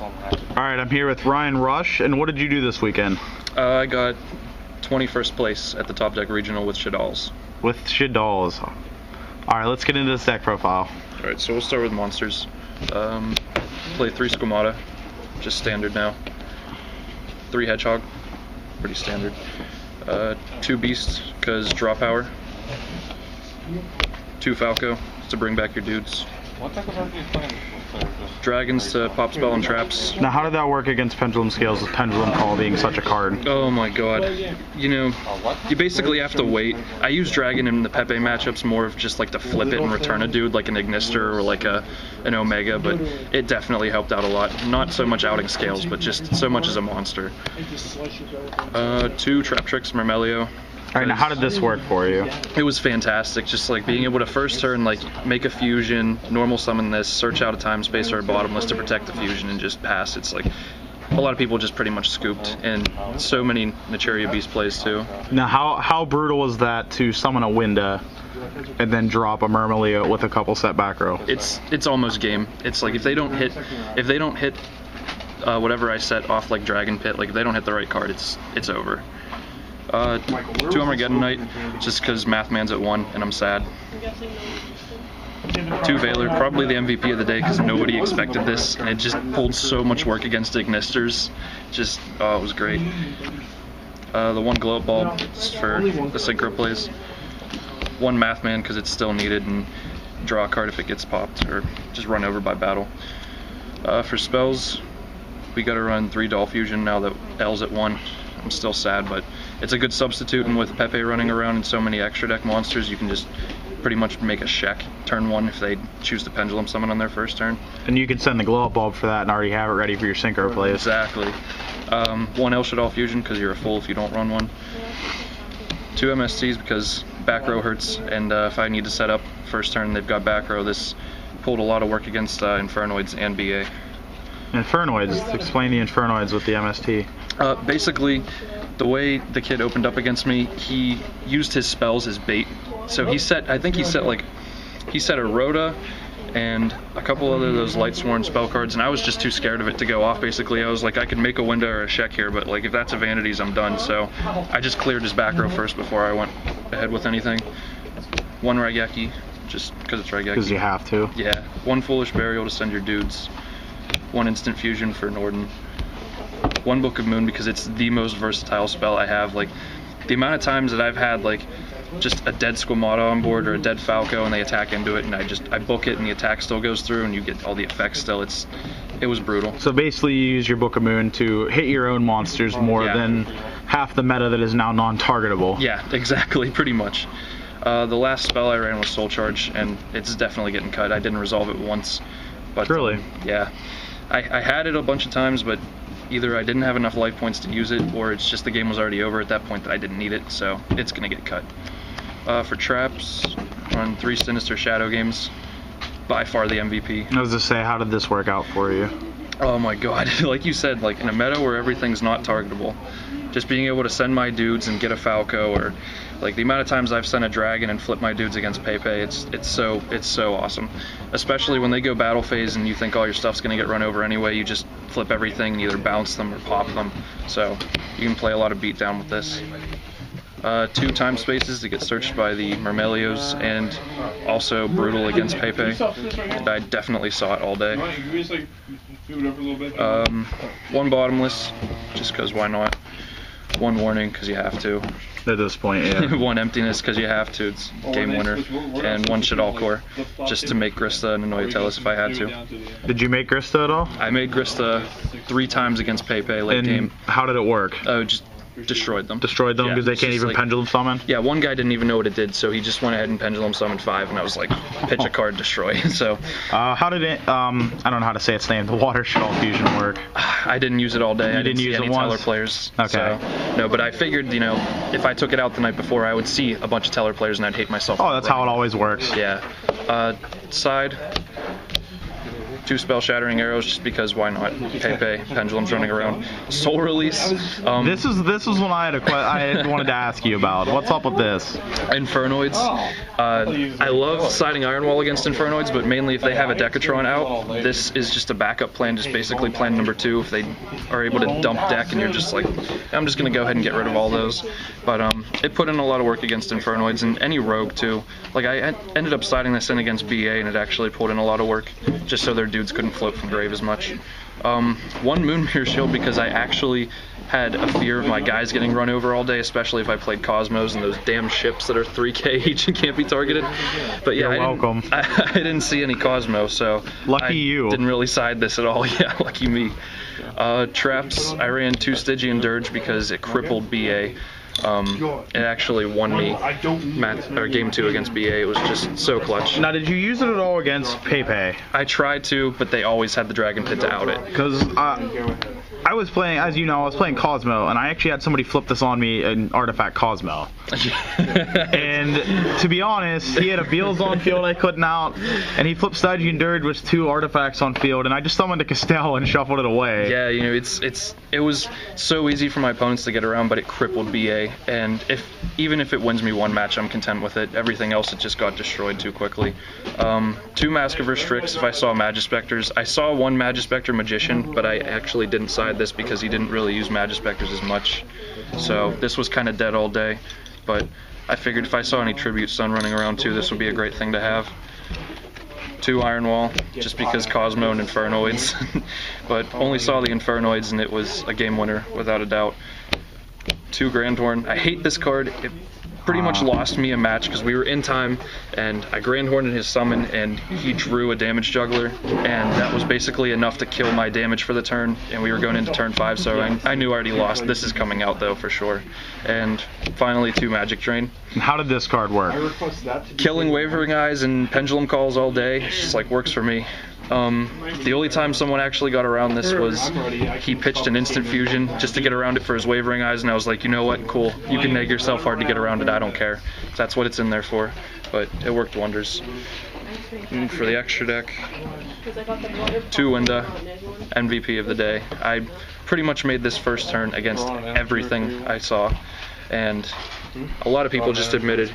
Alright, I'm here with Reusch, and what did you do this weekend? I got 21st place at the Topdeck Regional with Shaddolls. With Shaddolls. Alright, let's get into this deck profile. Alright, so we'll start with monsters. Play 3 Squamata, just standard now. 3 Hedgehog, pretty standard. 2 Beasts, because draw power. 2 Falco, to bring back your dudes. Dragons to pop spell and traps. Now, how did that work against Pendulum Scales with Pendulum Call being such a card? Oh my god. You know, you basically have to wait. I use Dragon in the Pepe matchups more of just like to flip it and return a dude like an Ignister or like an Omega, but it definitely helped out a lot. Not so much outing Scales, but just so much as a monster. 2 Trap Tricks Mermelio. Alright, now how did this work for you? It was fantastic, just like being able to first turn, like make a fusion, normal summon this, search out a time space or a bottomless to protect the fusion and just pass. It's like a lot of people just pretty much scooped, and so many Naturia Beast plays too. Now how brutal was that to summon a Winda and then drop a Mermelio with a couple set back row? It's almost game. It's like if they don't hit whatever I set off like Dragon Pit, like if they don't hit the right card, it's over. 2 Armageddon Knight, just because Mathman's at 1 and I'm sad. 2 Valor, probably the MVP of the day because nobody expected this, and it just pulled so much work against Ignisters. Just, oh, it was great. The 1 Glow Up Bulb just for the synchro plays. 1 Mathman because it's still needed, and draw a card if it gets popped or just run over by battle. For spells, we got to run 3 Doll Fusion now that L's at 1. I'm still sad, but it's a good substitute, and with Pepe running around and so many extra deck monsters, you can just pretty much make a Shek turn 1 if they choose to Pendulum Summon on their first turn. And you can send the Glow Up Bulb for that and already have it ready for your synchro plays. Exactly. 1 El Shaddoll Fusion, because you're a fool if you don't run 1. 2 MSTs, because back row hurts, and if I need to set up first turn, they've got back row. This pulled a lot of work against Infernoids and BA. Infernoids, explain the Infernoids with the MST. Basically, the way the kid opened up against me, he used his spells as bait. So he set a Rhoda and a couple other of those Lightsworn spell cards, and I was just too scared of it to go off. Basically, I was like, I could make a Winda or a Shek here, but like if that's a Vanities, I'm done. So I just cleared his back row first before I went ahead with anything. 1 Raigeki, just because it's Raigeki. Because you have to. Yeah. 1 Foolish Burial to send your dudes. 1 Instant Fusion for Norden. 1 Book of Moon because it's the most versatile spell I have. Like the amount of times that I've had like just a dead Squamata on board or a dead Falco and they attack into it and I book it and the attack still goes through and you get all the effects still. It was brutal. So basically you use your Book of Moon to hit your own monsters more than half the meta that is now non-targetable. Yeah, exactly, pretty much. The last spell I ran was Soul Charge, and it's definitely getting cut. I didn't resolve it once. But really? Yeah. I had it a bunch of times, but either I didn't have enough life points to use it, or it's just the game was already over at that point that I didn't need it, so it's going to get cut. For traps, run 3 Sinister Shadow games. By far the MVP. I was to say, how did this work out for you? Oh my god, like you said, like in a meta where everything's not targetable, just being able to send my dudes and get a Falco, or like the amount of times I've sent a Dragon and flipped my dudes against Pepe, it's so awesome. Especially when they go battle phase and you think all your stuff's gonna get run over anyway, you just flip everything and either bounce them or pop them. So you can play a lot of beatdown with this. 2 time spaces to get searched by the Mermelios, and also brutal against Pepe. And I definitely saw it all day. 1 bottomless, just because why not? 1 warning, because you have to. At this point, yeah. 1 emptiness, because you have to. It's game winner. And 1 Shaddoll core, just to make Grista and Anoyatelis if I had to. Did you make Grista at all? I made Grista 3 times against Pepe late game. How did it work? Oh, just destroyed them. Destroyed them because they can't even pendulum summon? Yeah, 1 guy didn't even know what it did, so he just went ahead and pendulum summoned 5, and I was like, pitch a card, destroy. So. How did it, I don't know how to say its name, the Water Shaddoll Fusion work? I didn't use it all day. I didn't see any Teller players. Okay. So, no, but I figured, you know, if I took it out the night before, I would see a bunch of Teller players and I'd hate myself. Oh, that's how it always works. Yeah. Side. 2 spell shattering arrows just because why not? Pepe, pendulums running around. Soul release. This is what I wanted to ask you about. What's up with this? Infernoids. I love siding Iron Wall against Infernoids, but mainly if they have a Decatron out, this is just a backup plan, just basically plan number 2 if they are able to dump deck and you're just like, I'm just going to go ahead and get rid of all those. But it put in a lot of work against Infernoids and any rogue too. Like I ended up siding this in against BA and it actually pulled in a lot of work just so their dudes couldn't float from grave as much. 1 Moonmirror Shield because I actually had a fear of my guys getting run over all day, especially if I played Cosmos and those damn ships that are 3k each and can't be targeted. But yeah, You're welcome. I didn't see any Cosmos, so lucky you. Didn't really side this at all. Yeah, lucky me. Traps, I ran 2 Stygian Dirge because it crippled BA. It actually won me game 2 against BA. It was just so clutch. Now, did you use it at all against Pepe? I tried to, but they always had the Dragon Pit to out it. Because I was playing, as you know, I was playing Cosmo, and I actually had somebody flip this on me in Artifact Cosmo. And to be honest, he had a Beals on field I couldn't out, and he flipped Stygian Dirge with 2 artifacts on field, and I just summoned a Castell and shuffled it away. Yeah, you know, it was so easy for my opponents to get around, but it crippled BA. And even if it wins me 1 match, I'm content with it. Everything else, it just got destroyed too quickly. 2 Maskiverse Strix if I saw Magispectors. I saw 1 Magispector Magician, but I actually didn't side this because he didn't really use Magispectors as much. So this was kind of dead all day. But I figured if I saw any Tribute Sun running around too, this would be a great thing to have. 2 Iron Wall, just because Cosmo and Infernoids. But only saw the Infernoids and it was a game winner, without a doubt. 2 Grandhorn. I hate this card. It pretty much lost me a match because we were in time and I Grandhorned in his summon and he drew a damage juggler and that was basically enough to kill my damage for the turn and we were going into turn 5, so I knew I already lost. This is coming out though for sure. And finally 2 Magic Drain. How did this card work? Killing Wavering Eyes and Pendulum Calls all day. It's just like works for me. The only time someone actually got around this was he pitched an instant fusion just to get around it for his Wavering Eyes, and I was like, you know what, cool, you can neg yourself hard to get around it, I don't care. That's what it's in there for, but it worked wonders. And for the extra deck, 2 Winda, MVP of the day. I pretty much made this first turn against everything I saw, and a lot of people just admitted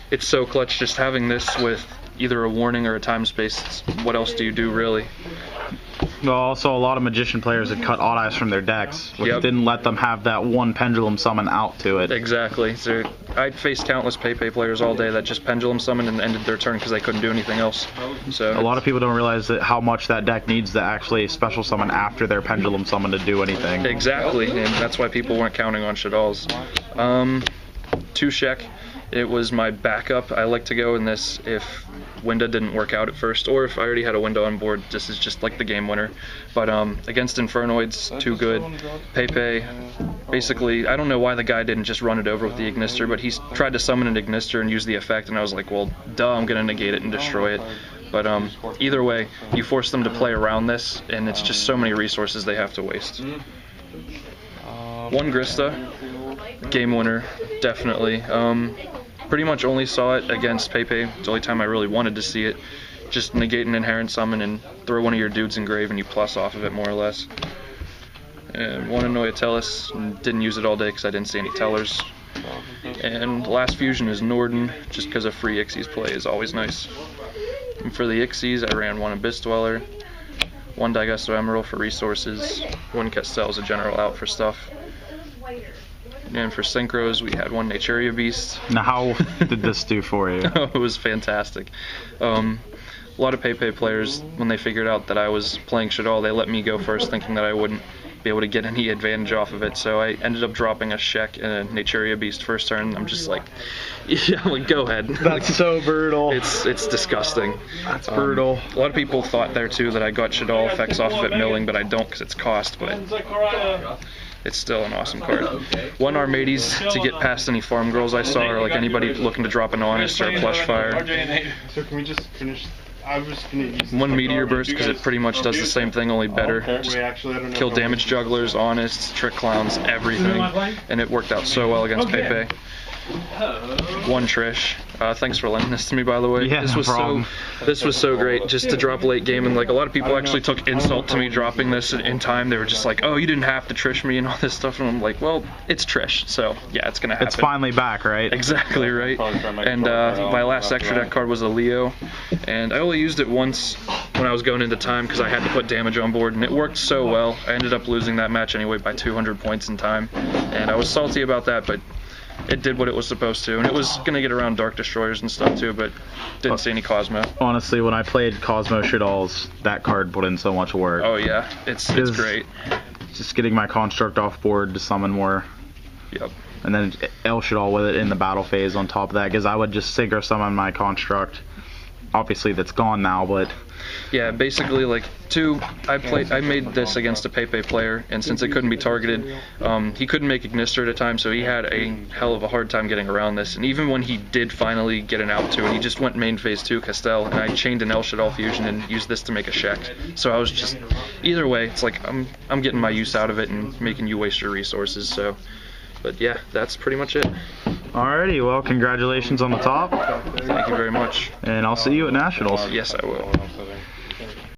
it's so clutch just having this with either a warning or a time space. What else do you do, really? Well, also a lot of Magician players had cut Odd Eyes from their decks, which didn't let them have that 1 Pendulum summon out to it. Exactly. So I faced countless Pepe players all day that just Pendulum summoned and ended their turn because they couldn't do anything else. So a lot of people don't realize how much that deck needs to actually special summon after their Pendulum summon to do anything. Exactly, and that's why people weren't counting on Shaddolls. 2 Shek. It was my backup. I like to go in this if Winda didn't work out at first, or if I already had a window on board, this is just like the game winner. But against Infernoids, too good. Pepe, basically, I don't know why the guy didn't just run it over with the Ignister, but he tried to summon an Ignister and use the effect, and I was like, well, duh, I'm going to negate it and destroy it. But either way, you force them to play around this, and it's just so many resources they have to waste. 1 Grista, game winner, definitely. Pretty much only saw it against Pepe. It's the only time I really wanted to see it. Just negate an inherent summon and throw one of your dudes in grave and you plus off of it more or less. And 1 Anoyatelis, and didn't use it all day because I didn't see any tellers. And last fusion is Norden, just because a free Ixies play is always nice. And for the Ixies, I ran 1 Abyss Dweller, 1 Digesto Emerald for resources, 1 Castell as a general out for stuff. And for synchros, we had 1 Naturia Beast. Now, how did this do for you? It was fantastic. A lot of Pepe players, when they figured out that I was playing Shaddoll, they let me go first, thinking that I wouldn't be able to get any advantage off of it. So I ended up dropping a Shek and a Naturia Beast first turn. I'm just like, yeah, like go ahead. That's so brutal. It's disgusting. That's brutal. A lot of people thought there too that I got Shaddoll effects off of it milling, but I don't because it's cost. But it's still an awesome card. 1 Armades to get past any farm girls I saw, or like anybody looking to drop an Honest or a Plush Fire. So can we just finish? I was gonna use 1 Meteor Burst because it pretty much does the same thing, only better. Just kill damage jugglers, Honest, trick clowns, everything, and it worked out so well against Pepe. One Trish. Thanks for lending this to me, by the way. Yeah, this no was problem. this was so great just to drop late game, and like a lot of people actually took insult to me dropping this in time. They were just like, "Oh, you didn't have to Trish me and all this stuff," and I'm like, "Well, it's Trish, so yeah, it's gonna happen." It's finally back, right? Exactly right. And my last extra deck card was a Leo, and I only used it once when I was going into time because I had to put damage on board, and it worked so well. I ended up losing that match anyway by 200 points in time, and I was salty about that, but it did what it was supposed to, and it was gonna get around Dark Destroyers and stuff too, but didn't see any Cosmo. Honestly, when I played Cosmo Shaddolls, that card put in so much work. Oh yeah, it's great. Just getting my construct off board to summon more. Yep. And then El Shaddol with it in the battle phase on top of that, because I would just synchro summon my construct. Obviously that's gone now, but yeah, basically like I made this against a Pepe player, and since it couldn't be targeted, he couldn't make Ignister at a time, so he had a hell of a hard time getting around this. And even when he did finally get an out to, and he just went main phase 2 Castell, and I chained an El Shaddol fusion and used this to make a Sheck. So I was just, either way, it's like I'm getting my use out of it and making you waste your resources. So, but yeah, that's pretty much it. alrighty, well, congratulations on the top, Thank you very much. and I'll see you at Nationals. Yes, I will.